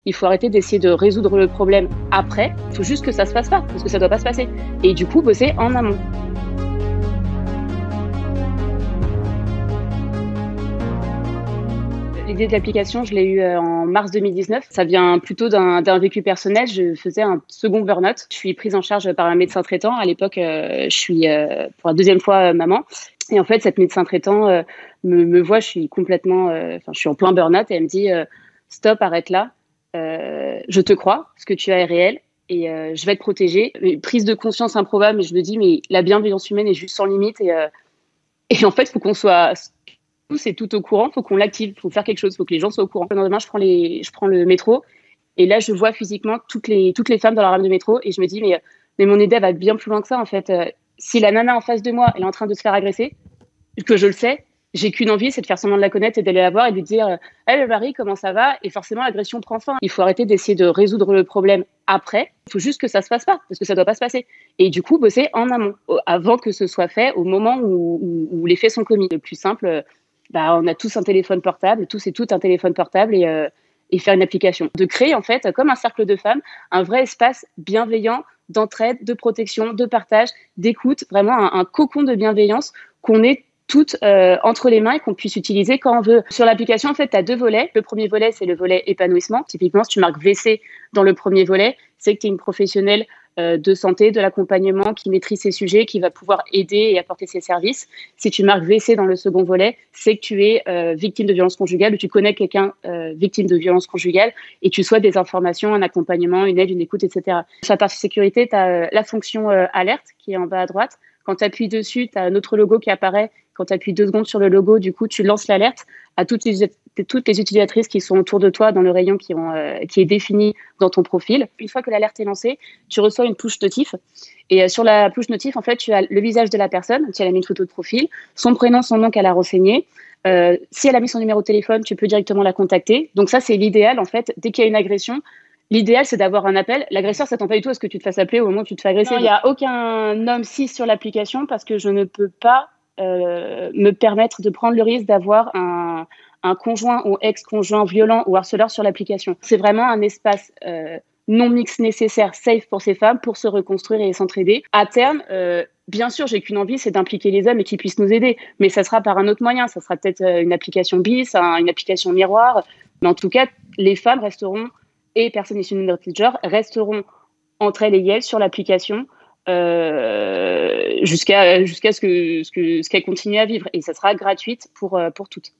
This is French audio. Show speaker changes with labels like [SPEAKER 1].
[SPEAKER 1] Il faut arrêter d'essayer de résoudre le problème après. Il faut juste que ça se fasse pas, parce que ça doit pas se passer. Et du coup, bosser en amont. L'idée de l'application, je l'ai eue en mars 2019. Ça vient plutôt d'un vécu personnel. Je faisais un second burn-out. Je suis prise en charge par un médecin traitant. À l'époque, je suis pour la deuxième fois maman. Et en fait, cette médecin traitant me voit, je suis complètement... je suis en plein burn-out et elle me dit stop, arrête là. Je te crois, ce que tu as est réel et je vais te protéger. Une prise de conscience improbable, mais je me dis, mais la bienveillance humaine est juste sans limite et en fait, il faut qu'on soit tous et tout au courant, il faut qu'on l'active, il faut faire quelque chose, il faut que les gens soient au courant. Le lendemain, je prends le métro et là, je vois physiquement toutes les femmes dans la rame de métro et je me dis, mais mon idée va bien plus loin que ça en fait. Si la nana en face de moi, elle est en train de se faire agresser, que je le sais, j'ai qu'une envie, c'est de faire semblant de la connaître et d'aller la voir et de lui dire hey, Marie, comment ça va? Et forcément, l'agression prend fin. Il faut arrêter d'essayer de résoudre le problème après. Il faut juste que ça se passe pas, parce que ça doit pas se passer. Et du coup, bosser en amont, avant que ce soit fait, au moment où les faits sont commis. Le plus simple, on a tous un téléphone portable, tous et toutes un téléphone portable et faire une application. De créer, en fait, comme un cercle de femmes, un vrai espace bienveillant d'entraide, de protection, de partage, d'écoute, vraiment un cocon de bienveillance qu'on ait toutes entre les mains et qu'on puisse utiliser quand on veut. Sur l'application, en fait, tu as deux volets. Le premier volet, c'est le volet épanouissement. Typiquement, si tu marques VC dans le premier volet, c'est que tu es une professionnelle de santé, de l'accompagnement, qui maîtrise ces sujets, qui va pouvoir aider et apporter ses services. Si tu marques VC dans le second volet, c'est que tu es victime de violence conjugale ou tu connais quelqu'un victime de violence conjugale et tu souhaites des informations, un accompagnement, une aide, une écoute, etc. Sur la partie sécurité, tu as la fonction alerte qui est en bas à droite. Quand tu appuies dessus, tu as un autre logo qui apparaît. Quand tu appuies 2 secondes sur le logo, du coup, tu lances l'alerte à toutes les utilisatrices qui sont autour de toi dans le rayon qui est défini dans ton profil. Une fois que l'alerte est lancée, tu reçois une push notif. Et sur la push notif, en fait, tu as le visage de la personne, si elle a mis une photo de profil, son prénom, son nom qu'elle a renseigné. Si elle a mis son numéro de téléphone, tu peux directement la contacter. Donc ça, c'est l'idéal, en fait. Dès qu'il y a une agression, l'idéal, c'est d'avoir un appel. L'agresseur ne s'attend pas du tout à ce que tu te fasses appeler au moment où tu te fais agresser. Il n'y a aucun homme cis sur l'application parce que je ne peux pas me permettre de prendre le risque d'avoir un conjoint ou ex-conjoint violent ou harceleur sur l'application. C'est vraiment un espace non mix nécessaire, safe pour ces femmes, pour se reconstruire et s'entraider. À terme, bien sûr, j'ai qu'une envie, c'est d'impliquer les hommes et qu'ils puissent nous aider. Mais ça sera par un autre moyen. Ça sera peut-être une application bis, une application miroir. Mais en tout cas, les femmes resteront, et personnes issues de minorité de genre, resteront entre elles et elles sur l'application jusqu'à ce qu'elle continue à vivre. Et ça sera gratuite pour toutes.